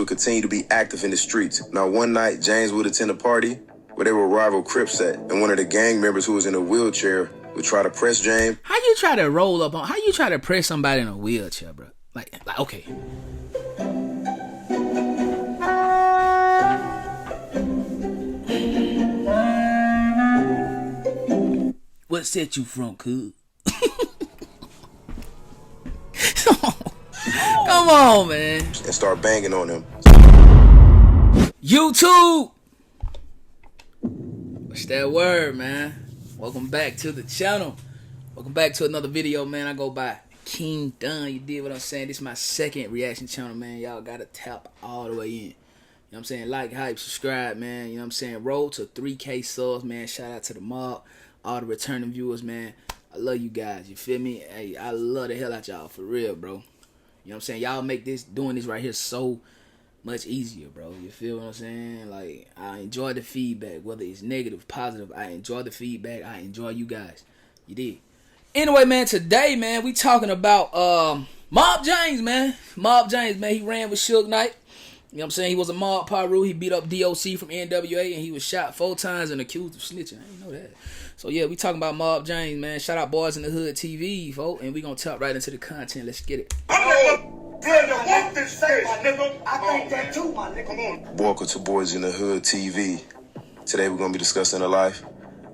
would continue to be active in the streets. Now, one night, James would attend a party where they were rival CRIPS at, and one of the gang members who was in a wheelchair would try to press James. How you try to roll up on? How you try to press somebody in a wheelchair, bro? Like okay. What set you from, cuz? Come on, man. And start banging on him. YouTube! What's that word, man? Welcome back to the channel. Welcome back to another video, man. I go by King Dunn. You did what I'm saying. This is my second reaction channel, man. Y'all gotta tap all the way in. You know what I'm saying? Like, hype, subscribe, man. You know what I'm saying? Roll to 3K subs, man. Shout out to the mob. All the returning viewers, man. I love you guys. You feel me? Hey, I love the hell out y'all. For real, bro. You know what I'm saying? Y'all make doing this right here so much easier, bro. You feel what I'm saying? Like, I enjoy the feedback. Whether it's negative, positive, I enjoy the feedback. I enjoy you guys. You did. Anyway, man, today, man, we talking about Mob James, man. Mob James, man, he ran with Suge Knight. You know what I'm saying? He was a mob PIRU. He beat up DOC from NWA, and he was shot 4 times and accused of snitching. I didn't know that. So, yeah, we talking about Mob James, man. Shout out Boys in the Hood TV, folks. And we going to tap right into the content. Let's get it. I think that too, my nigga. Welcome to Boys in the Hood TV. Today we're going to be discussing the life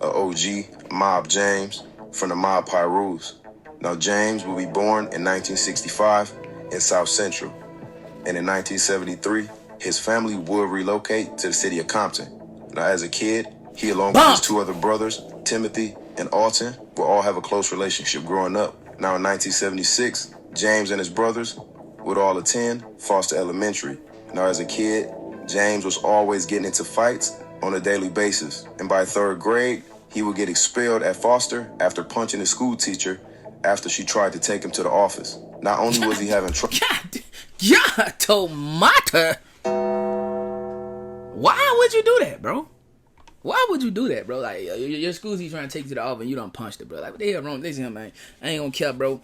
of OG Mob James from the mob PIRU'S. Now, James will be born in 1965 in South Central. And in 1973, his family would relocate to the city of Compton. Now, as a kid, he, along with his 2 other brothers, Timothy and Alton, will all have a close relationship growing up. Now, in 1976, James and his brothers would all attend Foster Elementary. Now, as a kid, James was always getting into fights on a daily basis. And by 3rd grade, he would get expelled at Foster after punching his school teacher after she tried to take him to the office. Not only was he having trouble... God, tomato. Why would you do that, bro? Why would you do that, bro? Like, your school teacher trying to take you to the office and you done punched it, bro. Like, what the hell wrong with this, man? I ain't gonna care, bro.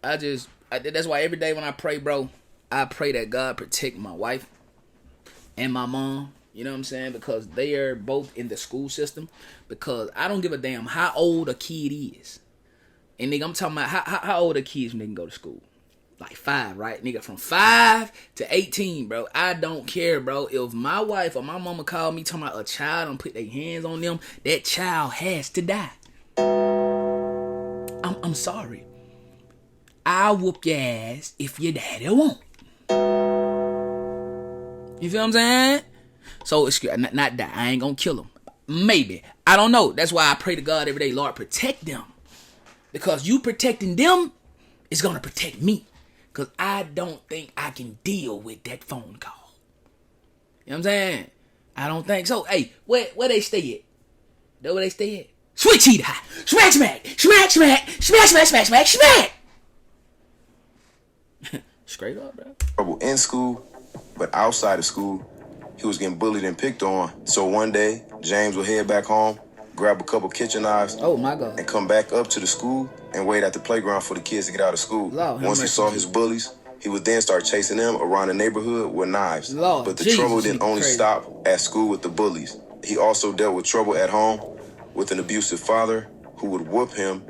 That's why every day when I pray, bro, I pray that God protect my wife and my mom. You know what I'm saying? Because they are both in the school system. Because I don't give a damn how old a kid is. And nigga, I'm talking about how old are kids when they can go to school? Like 5, right? Nigga, from 5 to 18, bro. I don't care, bro. If my wife or my mama call me talking about a child and put their hands on them, that child has to die. I'm sorry. I'll whoop your ass if your daddy won't. You feel what I'm saying? So, it's not that. I ain't gonna kill him. Maybe. I don't know. That's why I pray to God every day, Lord, protect them. Because you protecting them is gonna protect me. Because I don't think I can deal with that phone call. You know what I'm saying? I don't think so. Hey, where they stay at? Know where they stay at? Switch heat high. Smack, smack. Smack, smack. Smack, smack, smack, smack, smack. Straight up, bro. Trouble in school, but outside of school, he was getting bullied and picked on. So one day, James would head back home, grab a couple kitchen knives, oh my God, and come back up to the school and wait at the playground for the kids to get out of school. Lord, once he saw his bullies, he would then start chasing them around the neighborhood with knives. Lord, but the Jesus, trouble didn't only stop at school with the bullies. He also dealt with trouble at home with an abusive father who would whoop him,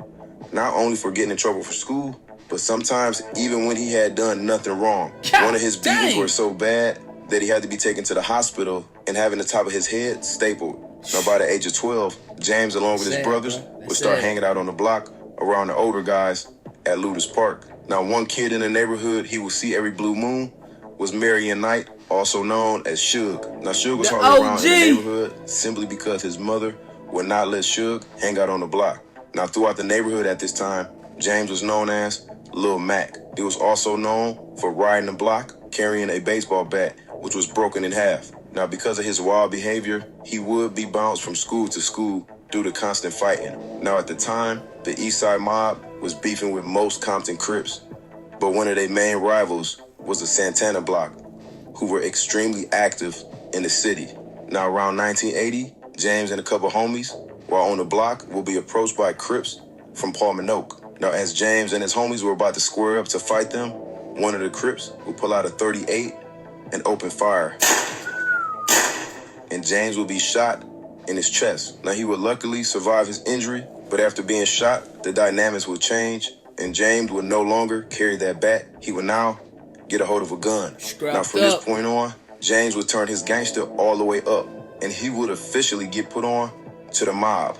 not only for getting in trouble for school, but sometimes even when he had done nothing wrong. One of his beatings were so bad that he had to be taken to the hospital and having the top of his head stapled. Now, by the age of 12, James, along with his brothers, would start hanging out on the block around the older guys at Ludus Park. Now, one kid in the neighborhood he would see every blue moon was Marion Knight, also known as Suge. Now, Suge was hardly around in the neighborhood simply because his mother would not let Suge hang out on the block. Now, throughout the neighborhood at this time, James was known as Lil Mac. He was also known for riding the block, carrying a baseball bat, which was broken in half. Now, because of his wild behavior, he would be bounced from school to school due to constant fighting. Now, at the time, the East Side Mob was beefing with most Compton Crips, but one of their main rivals was the Santana Block, who were extremely active in the city. Now, around 1980, James and a couple homies, while on the block, will be approached by Crips from Palm Oak. Now, as James and his homies were about to square up to fight them, one of the Crips would pull out a .38 and open fire. And James would be shot in his chest. Now, he would luckily survive his injury, but after being shot, the dynamics would change, and James would no longer carry that bat. He would now get a hold of a gun. Now, from this point on, James would turn his gangster all the way up, and he would officially get put on to the mob.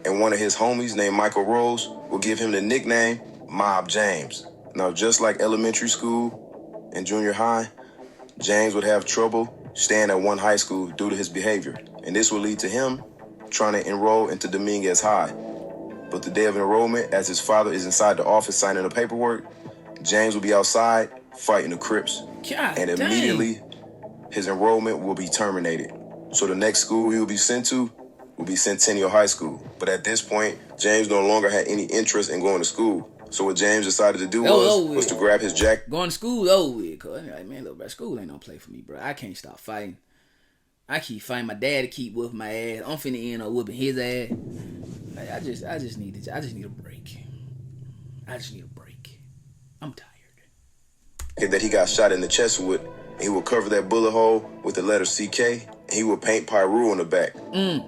And one of his homies named Michael Rose will give him the nickname Mob James. Now, just like elementary school and junior high, James would have trouble staying at one high school due to his behavior, and this would lead to him trying to enroll into Dominguez High. But the day of enrollment, as his father is inside the office signing the paperwork, James will be outside fighting the CRIPS, and immediately his enrollment will be terminated. So the next school he will be sent to will be Centennial High School. But at this point, James no longer had any interest in going to school. So what James decided to do was to grab his jacket. Going to school over with, cause like, man, look, bro, school ain't no play for me, bro. I can't stop fighting. I keep fighting. My dad to keep whooping my ass. I'm finna end up whooping his ass. Like, I just need a break. I just need a break. I'm tired. That he got shot in the chest with, and he would cover that bullet hole with the letter CK, and he would paint PIRU on the back.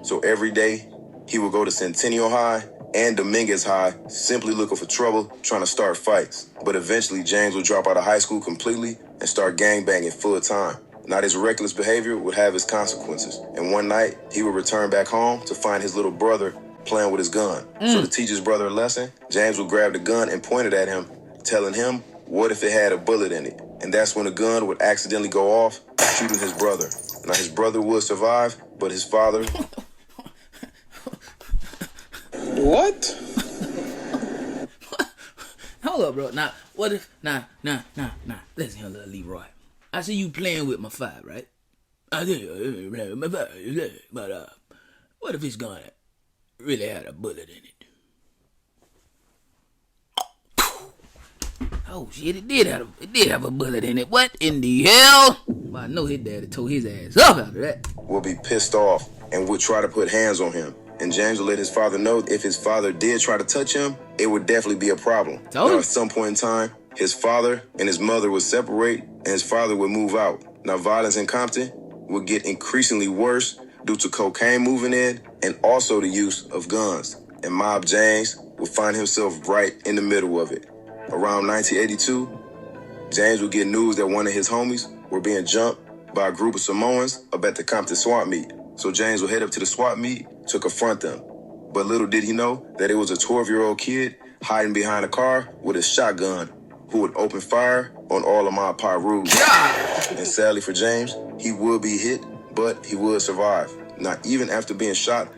So every day, he would go to Centennial High and Dominguez High, simply looking for trouble, trying to start fights. But eventually, James would drop out of high school completely and start gangbanging full time. Now, this reckless behavior would have its consequences. And one night, he would return back home to find his little brother playing with his gun. So to teach his brother a lesson, James would grab the gun and point it at him, telling him, what if it had a bullet in it? And that's when the gun would accidentally go off, shooting his brother. Now, his brother would survive, but his father... What? Hold up, bro. Now, what if... Nah. Listen here, little Leroy. I see you playing with my fire, right? I think my fire, but what if his gun really had a bullet in it? Oh shit! It did have a bullet in it. What in the hell? Well, I know his daddy tore his ass up after that. Will be pissed off and would try to put hands on him. And James will let his father know if his father did try to touch him, it would definitely be a problem. Now, at some point in time, his father and his mother would separate, and his father would move out. Now, violence in Compton would get increasingly worse due to cocaine moving in and also the use of guns. And Mob James would find himself right in the middle of it. Around 1982, James would get news that one of his homies were being jumped by a group of Samoans up at the Compton swap meet. So James would head up to the swap meet to confront them. But little did he know that it was a 12-year-old kid hiding behind a car with a shotgun who would open fire on all of my PIRU'S. And sadly for James, he would be hit, but he would survive. Now, even after being shot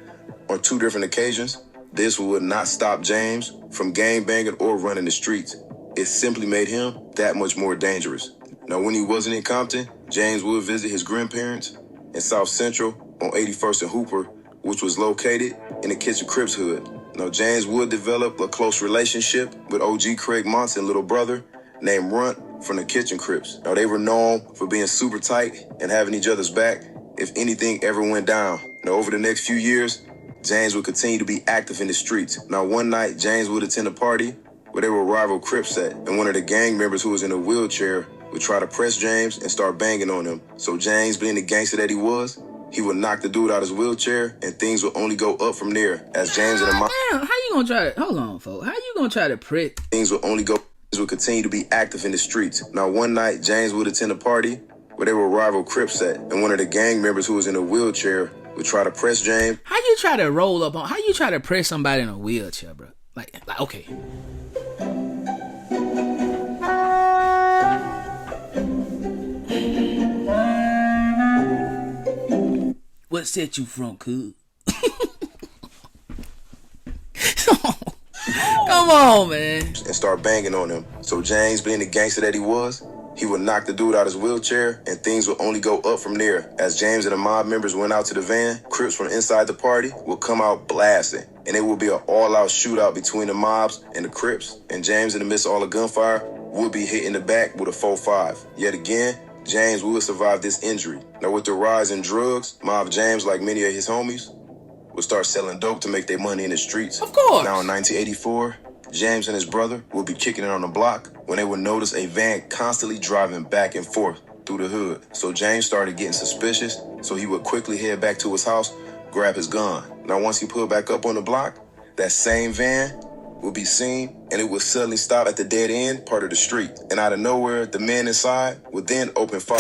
on 2 different occasions, this would not stop James from gangbanging or running the streets. It simply made him that much more dangerous. Now, when he wasn't in Compton, James would visit his grandparents in South Central on 81st and Hooper, which was located in the Kitchen Crips hood. Now, James would develop a close relationship with OG Craig Monson, little brother, named Runt from the Kitchen Crips. Now, they were known for being super tight and having each other's back if anything ever went down. Now, over the next few years, James would continue to be active in the streets. Now, one night, James would attend a party where they were rival CRIPS at, and one of the gang members who was in a wheelchair would try to press James and start banging on him. So James, being the gangster that he was, he would knock the dude out his wheelchair, and things would only go up from there. As James and the mob... Damn, how you gonna try to... Hold on, folks. How you gonna try to prick? Things would only go... would continue to be active in the streets. Now, one night, James would attend a party where they were rival CRIPS at, and one of the gang members who was in a wheelchair would try to press James. How you try to roll up on... How you try to press somebody in a wheelchair, bro? Like okay. What set you from, cuz? Come on, man. And start banging on him. So James, being the gangster that he was, he would knock the dude out his wheelchair, and things would only go up from there. As James and the mob members went out to the van, Crips from inside the party would come out blasting, and it would be an all-out shootout between the mobs and the Crips. And James, in the midst of all the gunfire, would be hit in the back with a 4.5. Yet again, James would survive this injury. Now, with the rise in drugs, Mob James, like many of his homies, would start selling dope to make their money in the streets. Of course. Now, in 1984, James and his brother would be kicking it on the block when they would notice a van constantly driving back and forth. through the hood. So James started getting suspicious, so he would quickly head back to his house, grab his gun. Now once he pulled back up on the block, that same van would be seen, and it would suddenly stop at the dead end part of the street. And out of nowhere, the men inside would then open fire.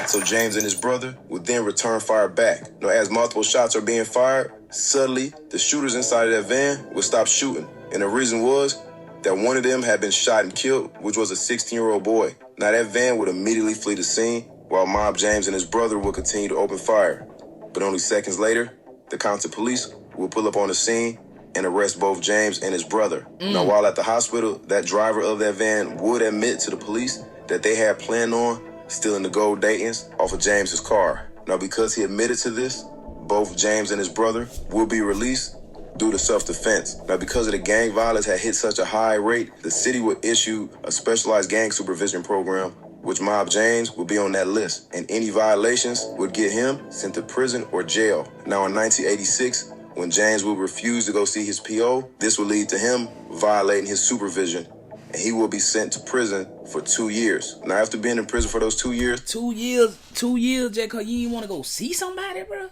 So James and his brother would then return fire back. Now as multiple shots are being fired, suddenly the shooters inside of that van would stop shooting. And the reason was that one of them had been shot and killed, which was a 16-year-old boy. Now that van would immediately flee the scene, while Mob James and his brother would continue to open fire. But only seconds later, the Compton police would pull up on the scene and arrest both James and his brother. Now, while at the hospital, that driver of that van would admit to the police that they had planned on stealing the gold Dayton's off of James's car. Now, because he admitted to this, both James and his brother will be released due to self-defense. Now, because of the gang violence had hit such a high rate, the city would issue a specialized gang supervision program, which Mob James would be on that list, and any violations would get him sent to prison or jail. Now, in 1986, when James would refuse to go see his PO, this would lead to him violating his supervision, and he will be sent to prison for 2 years. Now, after being in prison for those 2 years... 2 years, just cause you didn't want to go see somebody, bro?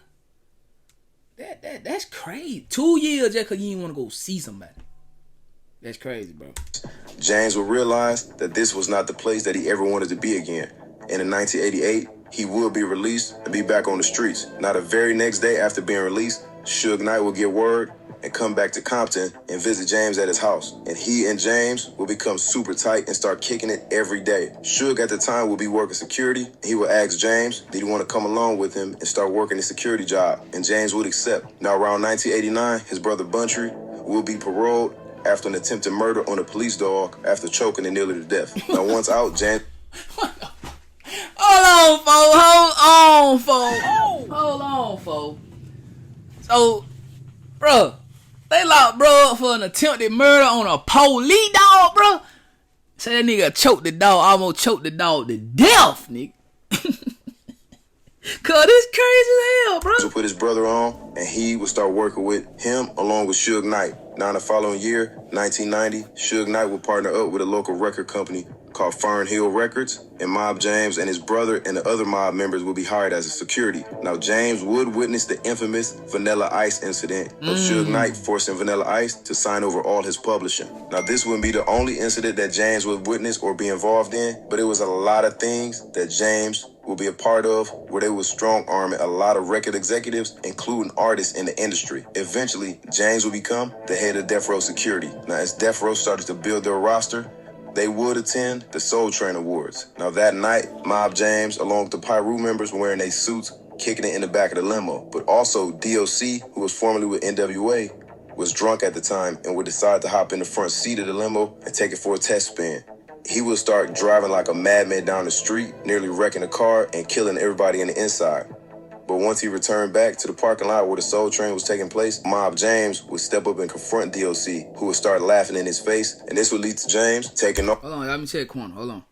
That's crazy. 2 years just cause you didn't want to go see somebody. That's crazy, bro. James would realize that this was not the place that he ever wanted to be again. And in 1988, he would be released and be back on the streets. Now, the very next day after being released, Suge Knight will get word and come back to Compton and visit James at his house. And he and James will become super tight and start kicking it every day. Suge at the time will be working security. He would ask James, did he want to come along with him and start working a security job? And James would accept. Now, around 1989, his brother Buntry will be paroled after an attempted murder on a police dog after choking it nearly to death. Now, once out, James... Hold on, folks. So, bro, they locked bro up for an attempted murder on a police dog, bro. Say that nigga choked the dog, almost choked the dog to death, nigga. Cause this crazy as hell, bro. He would put his brother on, and he would start working with him along with Suge Knight. Now, in the following year, 1990, Suge Knight would partner up with a local record company called Fern Hill Records, and Mob James and his brother and the other mob members would be hired as a security. Now, James would witness the infamous Vanilla Ice incident of Suge Knight forcing Vanilla Ice to sign over all his publishing. Now, this wouldn't be the only incident that James would witness or be involved in, but it was a lot of things that James will be a part of where they would strong-arm a lot of record executives, including artists in the industry. Eventually, James would become the head of Death Row Security. Now, as Death Row started to build their roster, they would attend the Soul Train Awards. Now, that night, Mob James, along with the PIRU members, were wearing their suits, kicking it in the back of the limo. But also, DOC, who was formerly with NWA, was drunk at the time and would decide to hop in the front seat of the limo and take it for a test spin. He would start driving like a madman down the street, nearly wrecking the car and killing everybody in the inside. But once he returned back to the parking lot where the Soul Train was taking place, Mob James would step up and confront DOC, who would start laughing in his face, and this would lead to James taking off. Hold on, let me check corner. Hold on.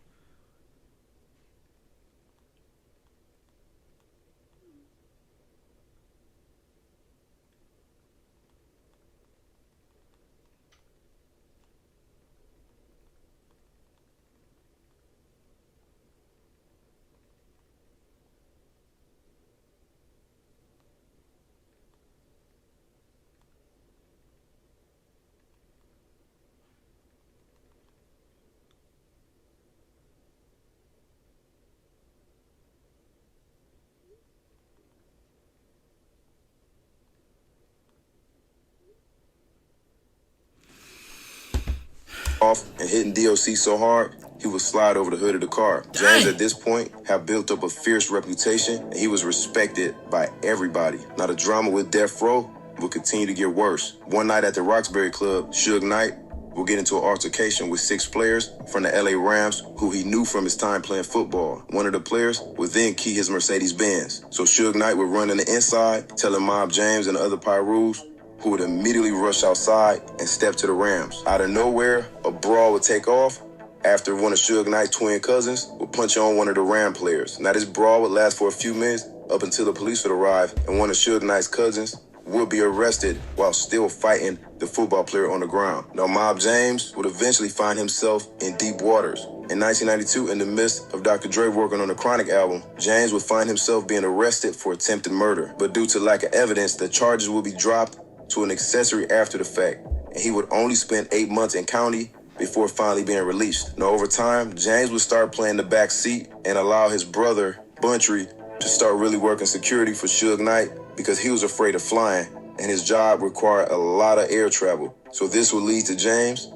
Off and hitting DOC so hard, he would slide over the hood of the car. James, at this point, had built up a fierce reputation, and he was respected by everybody. Now, the drama with Death Row would continue to get worse. One night at the Roxbury Club, Suge Knight will get into an altercation with 6 players from the LA Rams who he knew from his time playing football. One of the players would then key his Mercedes-Benz. So Suge Knight would run on the inside, telling Mob James and the other PIRU'S, who would immediately rush outside and step to the Rams. Out of nowhere, a brawl would take off after one of Suge Knight's twin cousins would punch on one of the Ram players. Now, this brawl would last for a few minutes up until the police would arrive, and one of Suge Knight's cousins would be arrested while still fighting the football player on the ground. Now, Mob James would eventually find himself in deep waters, In 1992, in the midst of Dr. Dre working on the Chronic album, James would find himself being arrested for attempted murder. But due to lack of evidence, the charges would be dropped to an accessory after the fact, and he would only spend 8 months in county before finally being released. Now, over time, James would start playing the back seat and allow his brother, Buntry, to start really working security for Suge Knight because he was afraid of flying, and his job required a lot of air travel. So this would lead to James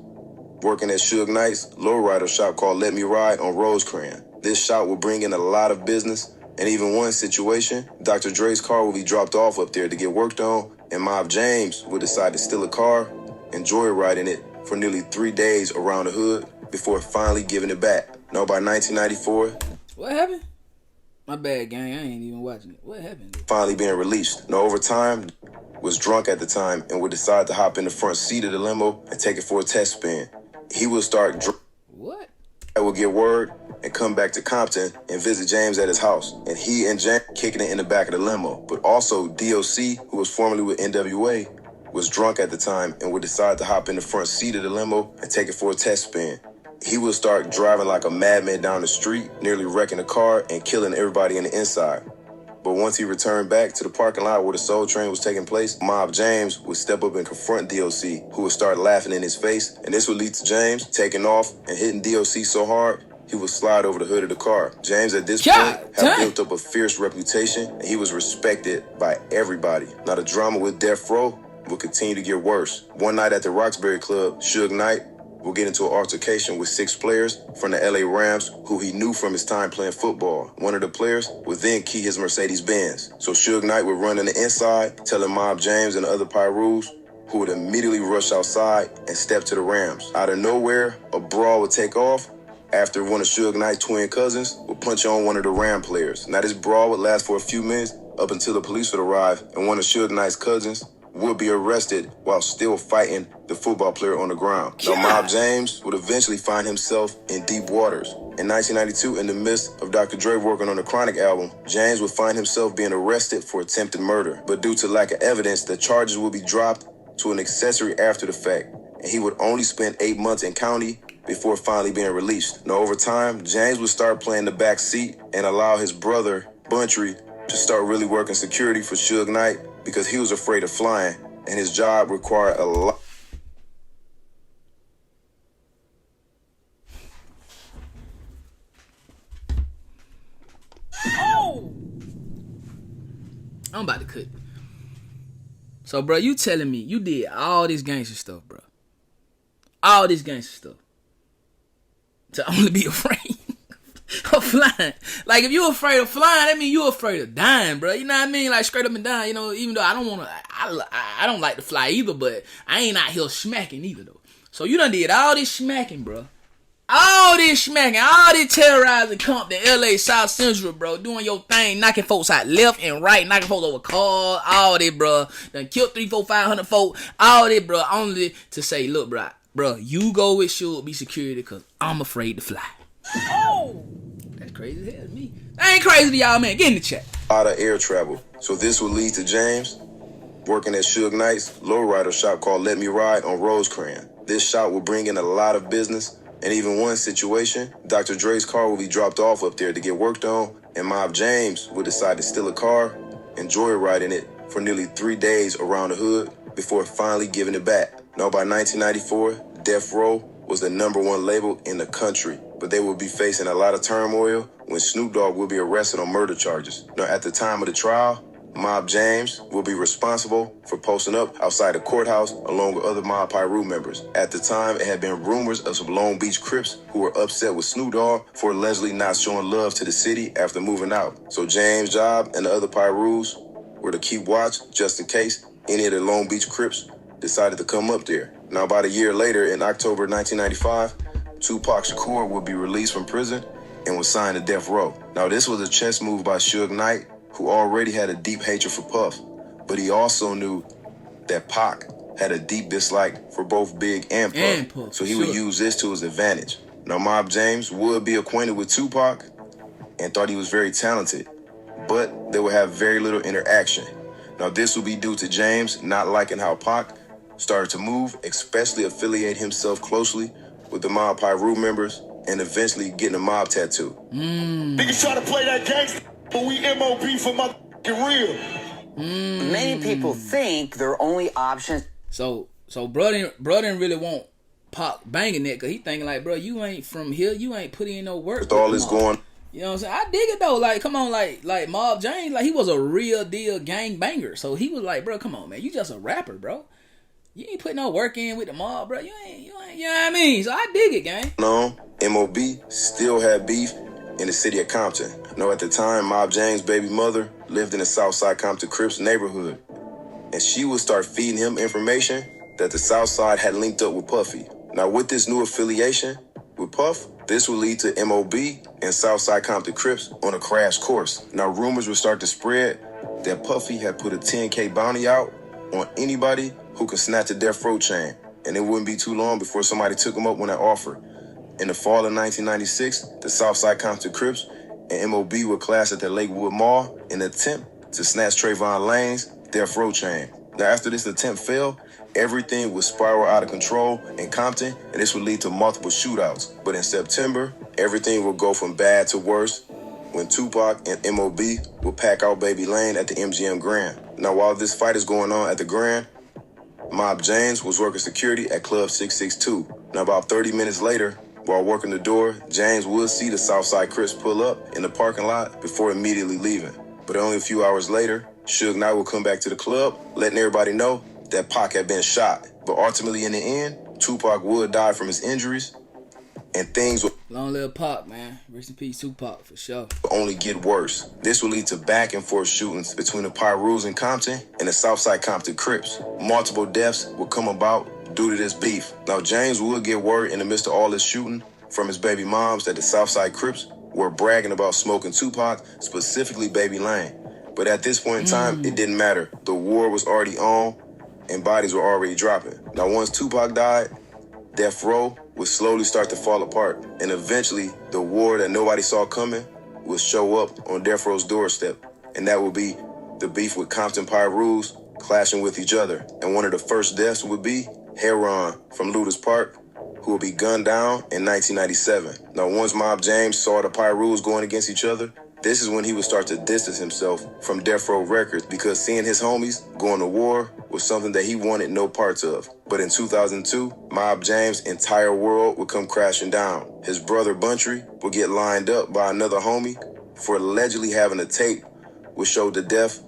working at Suge Knight's lowrider shop called Let Me Ride on Rosecrans. This shop would bring in a lot of business, and even one situation, Dr. Dre's car would be dropped off up there to get worked on, and Mob James would decide to steal a car and joyriding it for nearly 3 days around the hood before finally giving it back. Now by 1994, what happened? My bad, gang. I ain't even watching it. What happened? Finally being released. Now over time, was drunk at the time and would decide to hop in the front seat of the limo and take it for a test spin. He would start what? I would get word and come back to Compton and visit James at his house. And he and James kicking it in the back of the limo. But also DOC, who was formerly with NWA, was drunk at the time and would decide to hop in the front seat of the limo and take it for a test spin. He would start driving like a madman down the street, nearly wrecking the car and killing everybody in the inside. But once he returned back to the parking lot where the Soul Train was taking place, Mob James would step up and confront DOC, who would start laughing in his face. And this would lead to James taking off and hitting DOC so hard, he would slide over the hood of the car. James at this point had built up a fierce reputation, and he was respected by everybody. Now the drama with Death Row would continue to get worse. One night at the Roxbury Club, Suge Knight will get into an altercation with 6 players from the LA Rams who he knew from his time playing football. One of the players would then key his Mercedes-Benz. So Suge Knight would run on the inside, telling Mob James and the other PIRU'S, who would immediately rush outside and step to the Rams. Out of nowhere, a brawl would take off after one of Suge Knight's twin cousins would punch on one of the Ram players. Now this brawl would last for a few minutes up until the police would arrive, and one of Suge Knight's cousins would be arrested while still fighting the football player on the ground. Now, Mob James would eventually find himself in deep waters. In 1992, in the midst of Dr. Dre working on the Chronic album, James would find himself being arrested for attempted murder. But due to lack of evidence, the charges would be dropped to an accessory after the fact, and he would only spend 8 months in county before finally being released. Now, over time, James would start playing the back seat and allow his brother, Buntry, to start really working security for Suge Knight because he was afraid of flying, and his job required a lot. Oh! I'm about to cut. So, bro, you telling me you did all this gangster stuff, bro? All this gangster stuff to only be afraid of flying? Like, if you're afraid of flying, that means you're afraid of dying, bro. You know what I mean? Like, straight up and down. You know, even though I don't like to fly either, but I ain't out here smacking either, though. So you done did all this smacking, bro. All this smacking, all this terrorizing Compton, LA, South Central, bro. Doing your thing, knocking folks out left and right, knocking folks over cars, all this, bro. Done killed 300, 400, 500 folk, all this, bro. Only to say, look, bro, you go with Suge, be security, because I'm afraid to fly. Oh! That's crazy as hell to me. That ain't crazy to y'all, man. Get in the chat. A lot of air travel. So this would lead to James working at Suge Knight's lowrider shop called Let Me Ride on Rosecrans. This shop would bring in a lot of business, and even one situation, Dr. Dre's car would be dropped off up there to get worked on, and Mob James would decide to steal a car and joyriding it for nearly 3 days around the hood before finally giving it back. Now by 1994, Death Row was the #1 label in the country, but they would be facing a lot of turmoil when Snoop Dogg would be arrested on murder charges. Now at the time of the trial, Mob James will be responsible for posting up outside the courthouse along with other Mob PIRU members. At the time, it had been rumors of some Long Beach Crips who were upset with Snoop Dogg for allegedly not showing love to the city after moving out. So James' job and the other PIRUs were to keep watch just in case any of the Long Beach Crips decided to come up there. Now about a year later, in October 1995, Tupac Shakur would be released from prison and was signed to Death Row. Now this was a chess move by Suge Knight, who already had a deep hatred for Puff, but he also knew that Pac had a deep dislike for both Big and Puff, so he would use this to his advantage. Now Mob James would be acquainted with Tupac and thought he was very talented, but they would have very little interaction. Now this would be due to James not liking how Pac started to move, especially affiliate himself closely with the Mob PIRU members and eventually getting a mob tattoo. Niggas try to play that gangster, but we MOB for motherfucking real. Many people think their only options. So bro didn't really want Pac banging that, because he thinking like, bro, you ain't from here, you ain't put in no work. With all this going, you know what I'm saying? I dig it though. Like, come on, like Mob James, like he was a real deal gang banger. So he was like, bro, come on, man, you just a rapper, bro. You ain't putting no work in with the mob, bro. You ain't, you know what I mean? So I dig it, gang. no, MOB still had beef in the city of Compton. Now at the time, Mob James' baby mother lived in the Southside Compton CRIPS neighborhood, and she would start feeding him information that the Southside had linked up with Puffy. Now with this new affiliation with Puff, this will lead to MOB and Southside Compton Crips on a crash course. Now rumors would start to spread that Puffy had put a 10K bounty out on anybody who could snatch a death row chain, and it wouldn't be too long before somebody took him up on that offer. In the fall of 1996, the Southside Compton Crips and MOB were clashed at the Lakewood Mall in an attempt to snatch Trayvon Lane's death row chain. Now after this attempt failed, everything would spiral out of control in Compton, and this would lead to multiple shootouts. But in September, everything would go from bad to worse when Tupac and MOB would pack out Baby Lane at the MGM Grand. Now while this fight is going on at the Grand, Mob James was working security at Club 662. Now about 30 minutes later, while working the door, James would see the Southside Crips pull up in the parking lot before immediately leaving. But only a few hours later, Suge Knight would come back to the club, letting everybody know that Pac had been shot. But ultimately, in the end, Tupac would die from his injuries, and things would Long live Pac, man. Rest in peace, Tupac, for sure. only get worse. This would lead to back and forth shootings between the PIRU'S in Compton and the Southside Compton Crips. Multiple deaths would come about due to this beef. Now, James would get word in the midst of all this shooting from his baby moms that the Southside Crips were bragging about smoking Tupac, specifically Baby Lane. But at this point in time, it didn't matter. The war was already on, and bodies were already dropping. Now, once Tupac died, Death Row would slowly start to fall apart, and eventually, the war that nobody saw coming would show up on Death Row's doorstep, and that would be the beef with Compton PIRU'S clashing with each other. And one of the first deaths would be Heron from Ludus Park, who would be gunned down in 1997. Now, once Mob James saw the PIRU'S going against each other, this is when he would start to distance himself from Death Row Records, because seeing his homies going to war was something that he wanted no parts of. But in 2002, Mob James' entire world would come crashing down. His brother Buntry would get lined up by another homie for allegedly having a tape which showed the death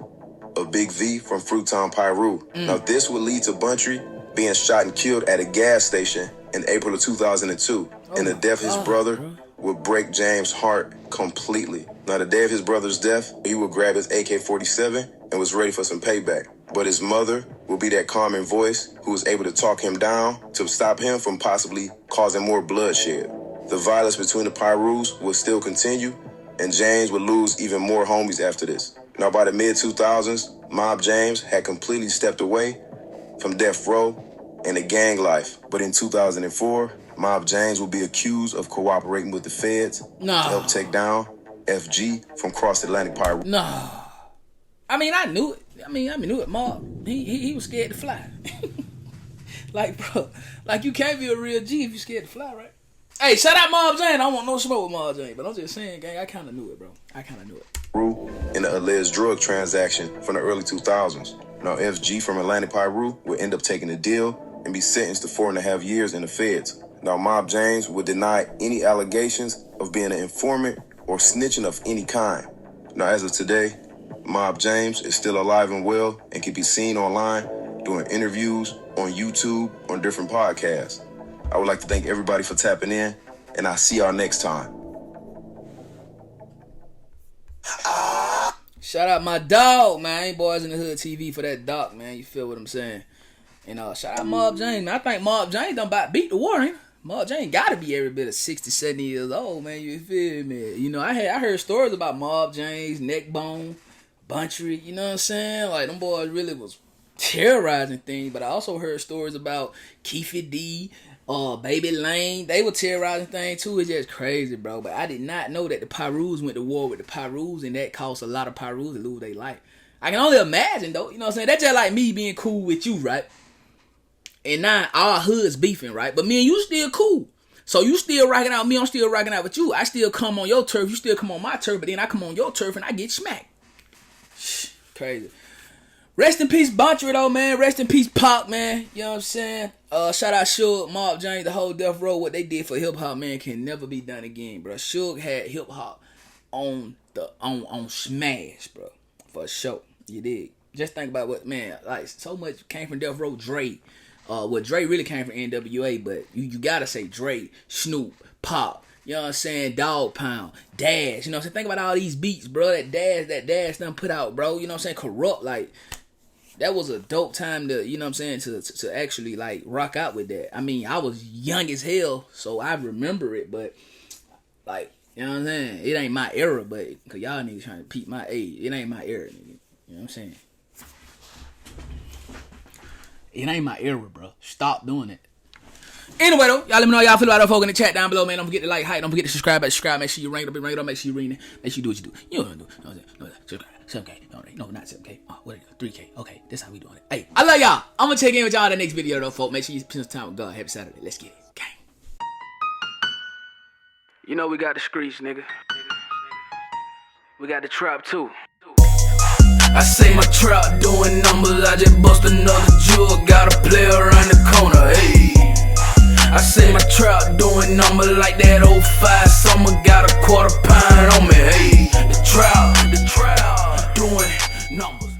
of Big V from Fruitown Piru. Now this would lead to Buntry being shot and killed at a gas station in April of 2002. And the death of his brother would break James' heart completely. Now, the day of his brother's death, he would grab his AK-47 and was ready for some payback. But his mother would be that calming voice who was able to talk him down to stop him from possibly causing more bloodshed. The violence between the PIRU'S would still continue, and James would lose even more homies after this. Now, by the mid-2000s, Mob James had completely stepped away from Death Row and the gang life. But in 2004, Mob James will be accused of cooperating with the feds to help take down FG from Cross Atlantic Pirate. No. I mean, I knew it. I knew it. Mob, he was scared to fly. Like, bro, like you can't be a real G if you scared to fly, right? Hey, shout out Mob James. I don't want no smoke with Mob James, but I'm just saying, gang, I kind of knew it, bro. I kind of knew it. In the alleged drug transaction from the early 2000s. Now, FG from Atlantic Piru would end up taking the deal and be sentenced to 4.5 years in the feds. Now, Mob James would deny any allegations of being an informant or snitching of any kind. Now, as of today, Mob James is still alive and well and can be seen online doing interviews on YouTube, on different podcasts. I would like to thank everybody for tapping in, and I'll see y'all next time. Shout out my dog, man. Ain't Boys in the Hood TV for that doc, man. You feel what I'm saying? And shout out Mob James, man. I think Mob James done about beat the war, ain't he? Mob James gotta be every bit of 60, 70 years old, man. You feel me? You know, I heard stories about Mob James, Neckbone, Buntry, you know what I'm saying? Like, them boys really was terrorizing things, but I also heard stories about Keefy D, Baby Lane. They were terrorizing things too. It's just crazy, bro. But I did not know that the PIRU'S went to war with the PIRU'S, and that cost a lot of PIRU'S to lose their life. I can only imagine, though. You know what I'm saying? That's just like me being cool with you, right? And now our hoods beefing, right? But me and you still cool. So you still rocking out with me, I'm still rocking out with you. I still come on your turf, you still come on my turf, but then I come on your turf and I get smacked. Crazy. Rest in peace, Bontra, though, man. Rest in peace, Pac, man. You know what I'm saying? Shout out Suge, Mob James, the whole Death Row. What they did for hip hop, man, can never be done again, bro. Suge had hip hop on smash, bro, for sure. You dig? Just think about what, man, like, so much came from Death Row. Dre, Dre really came from NWA, but you gotta say Dre, Snoop, Pop. You know what I'm saying? Dog Pound, Dash. You know what I'm saying? Think about all these beats, bro. That Dash done put out, bro. You know what I'm saying? Corrupt, like. That was a dope time to, you know what I'm saying, to actually, like, rock out with that. I mean, I was young as hell, so I remember it, but, like, you know what I'm saying? It ain't my era, but, because y'all niggas trying to peep my age. It ain't my era, nigga. You know what I'm saying? It ain't my era, bro. Stop doing it. Anyway, though, y'all let me know how y'all feel about that folk in the chat down below, man. Don't forget to like, hype. Don't forget to subscribe. Make sure you rank it up, make sure you read it. Make sure you do what you do. You know what I'm doing. Subscribe. 7K. No, not 7K. Oh, what is it? 3K. Okay, that's how we doing it. Hey, I love y'all. I'm going to check in with y'all in the next video, though, folks. Make sure you spend some time with God. Happy Saturday. Let's get it. Gang. You know we got the streets, nigga. We got the trap, too. I say my trap doing numbers. I just bust another jewel. Got a player around the corner. Hey. I say my trap doing numbers like that 05 summer. Got a quarter pound on me. Hey. The trap doing numbers.